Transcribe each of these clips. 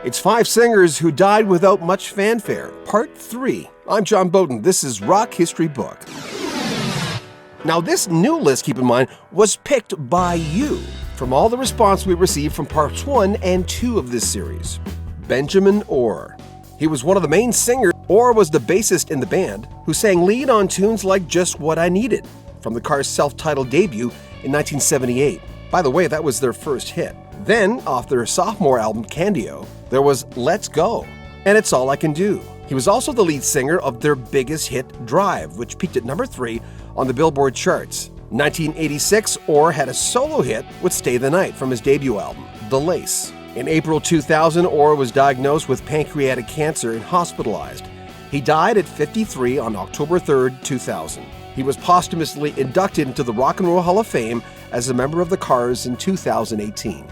It's 5 singers who died without much fanfare, Part 3. I'm John Beaudin. This is Rock History Book. Now, this new list, keep in mind, was picked by you from all the response we received from Parts 1 and 2 of this series. Benjamin Orr. He was one of the main singers. Orr was the bassist in the band who sang lead on tunes like Just What I Needed from the Cars' self-titled debut in 1978. By the way, that was their first hit. Then, off their sophomore album, Candio, there was Let's Go, and It's All I Can Do. He was also the lead singer of their biggest hit, Drive, which peaked at number 3 on the Billboard charts. In 1986, Orr had a solo hit with Stay the Night from his debut album, The Lace. In April 2000, Orr was diagnosed with pancreatic cancer and hospitalized. He died at 53 on October 3, 2000. He was posthumously inducted into the Rock and Roll Hall of Fame as a member of the Cars in 2018.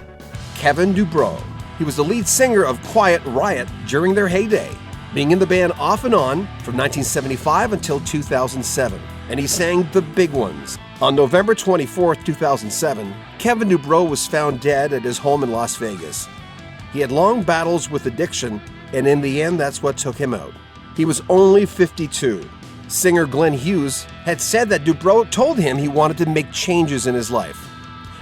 Kevin DuBrow. He was the lead singer of Quiet Riot during their heyday, being in the band off and on from 1975 until 2007, and he sang the big ones. On November 24, 2007, Kevin DuBrow was found dead at his home in Las Vegas. He had long battles with addiction, and in the end, that's what took him out. He was only 52. Singer Glenn Hughes had said that DuBrow told him he wanted to make changes in his life.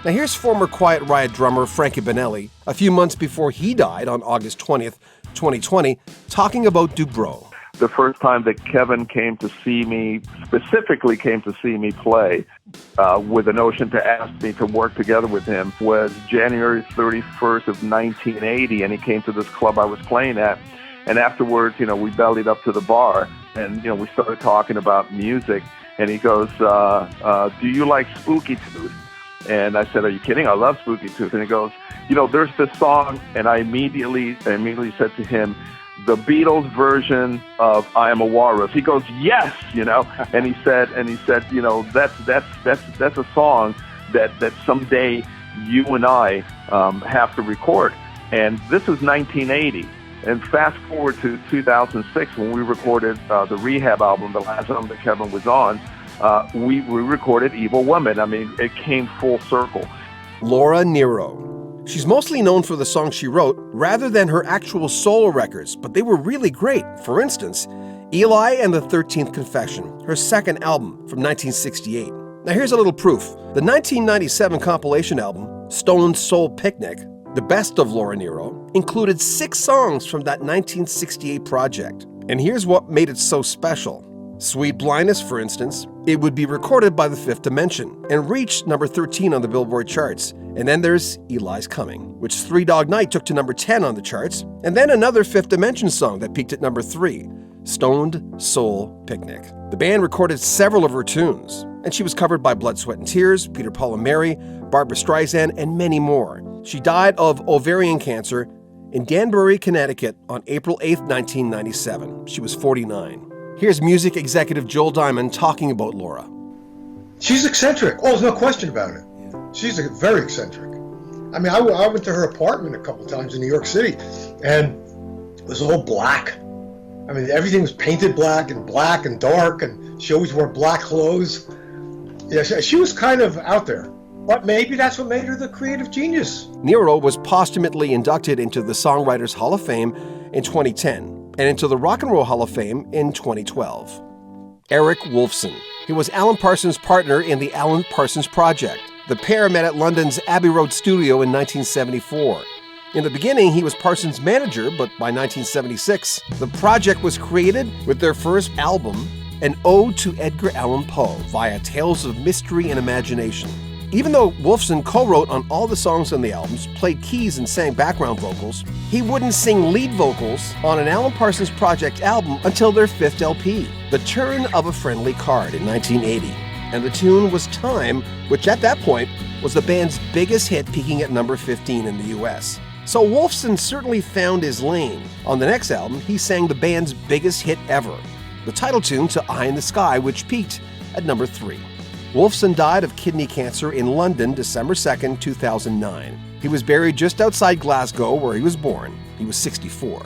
Now here's former Quiet Riot drummer Frankie Banali, a few months before he died on August 20th, 2020, talking about DuBrow. The first time that Kevin specifically came to see me play with the notion to ask me to work together with him was January 31st of 1980, and he came to this club I was playing at. And afterwards, we bellied up to the bar, and, we started talking about music. And he goes, do you like Spooky Tooth? And I said, are you kidding? I love Spooky Tooth. And he goes, there's this song. And I immediately said to him, the Beatles version of I Am a Walrus. He goes, yes, and he said, that's a song that someday you and I have to record. And this is 1980. And fast forward to 2006 when we recorded the Rehab album, the last album that Kevin was on, we recorded Evil Woman. I mean, it came full circle. Laura Nyro. She's mostly known for the songs she wrote rather than her actual solo records, but they were really great. For instance, Eli and the 13th Confession, her second album from 1968. Now here's a little proof. The 1997 compilation album, Stone Soul Picnic, the best of Laura Nyro, included 6 songs from that 1968 project. And here's what made it so special. Sweet Blindness, for instance, it would be recorded by the Fifth Dimension and reached number 13 on the Billboard charts. And then there's Eli's Coming, which Three Dog Night took to number 10 on the charts. And then another Fifth Dimension song that peaked at number 3, Stoned Soul Picnic. The band recorded several of her tunes, and she was covered by Blood, Sweat and Tears, Peter, Paul and Mary, Barbra Streisand, and many more. She died of ovarian cancer in Danbury, Connecticut on April 8, 1997. She was 49. Here's music executive Joel Diamond talking about Laura. She's eccentric. Oh, there's no question about it. She's very eccentric. I mean, I went to her apartment a couple times in New York City, and it was all black. I mean, everything was painted black and dark, and she always wore black clothes. Yeah, she was kind of out there. But maybe that's what made her the creative genius. Nyro was posthumously inducted into the Songwriters Hall of Fame in 2010 and into the Rock and Roll Hall of Fame in 2012. Eric Wolfson. He was Alan Parsons' partner in the Alan Parsons Project. The pair met at London's Abbey Road studio in 1974. In the beginning, he was Parsons' manager, but by 1976, the project was created with their first album, an ode to Edgar Allan Poe via Tales of Mystery and Imagination. Even though Wolfson co-wrote on all the songs on the albums, played keys and sang background vocals, he wouldn't sing lead vocals on an Alan Parsons Project album until their 5th LP, The Turn of a Friendly Card in 1980. And the tune was Time, which at that point was the band's biggest hit, peaking at number 15 in the US. So Wolfson certainly found his lane. On the next album, he sang the band's biggest hit ever, the title tune to Eye in the Sky, which peaked at number 3. Wolfson died of kidney cancer in London, December 2, 2009. He was buried just outside Glasgow, where he was born. He was 64.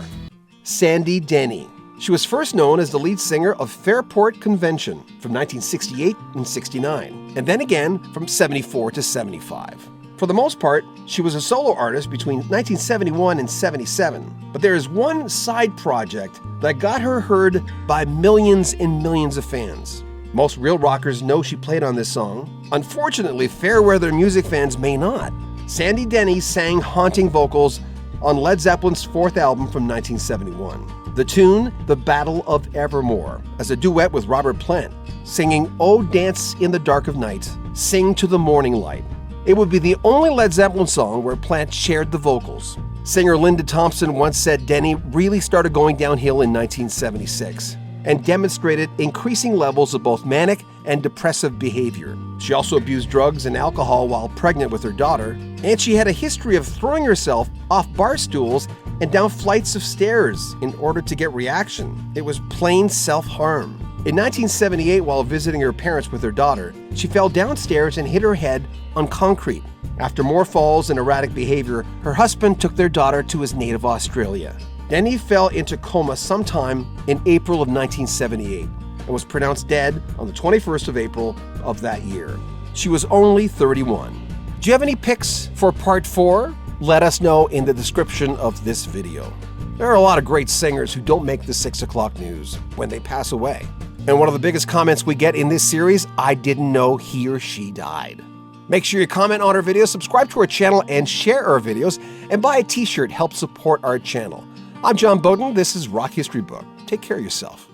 Sandy Denny. She was first known as the lead singer of Fairport Convention from 1968 and 69, and then again from 74 to 75. For the most part, she was a solo artist between 1971 and 77. But there is one side project that got her heard by millions and millions of fans. Most real rockers know she played on this song. Unfortunately, fair weather music fans may not. Sandy Denny sang haunting vocals on Led Zeppelin's fourth album from 1971. The tune, The Battle of Evermore, as a duet with Robert Plant, singing Oh Dance in the Dark of Night, Sing to the Morning Light. It would be the only Led Zeppelin song where Plant shared the vocals. Singer Linda Thompson once said Denny really started going downhill in 1976 and demonstrated increasing levels of both manic and depressive behavior. She also abused drugs and alcohol while pregnant with her daughter, and she had a history of throwing herself off bar stools and down flights of stairs in order to get reaction. It was plain self-harm. In 1978, while visiting her parents with her daughter, she fell downstairs and hit her head on concrete. After more falls and erratic behavior, her husband took their daughter to his native Australia. Denny fell into coma sometime in April of 1978 and was pronounced dead on the 21st of April of that year. She was only 31. Do you have any picks for part 4? Let us know in the description of this video. There are a lot of great singers who don't make the 6 o'clock news when they pass away. And one of the biggest comments we get in this series, I didn't know he or she died. Make sure you comment on our videos, subscribe to our channel, and share our videos, and buy a t-shirt. Help support our channel. I'm John Beaudin. This is Rock History Book. Take care of yourself.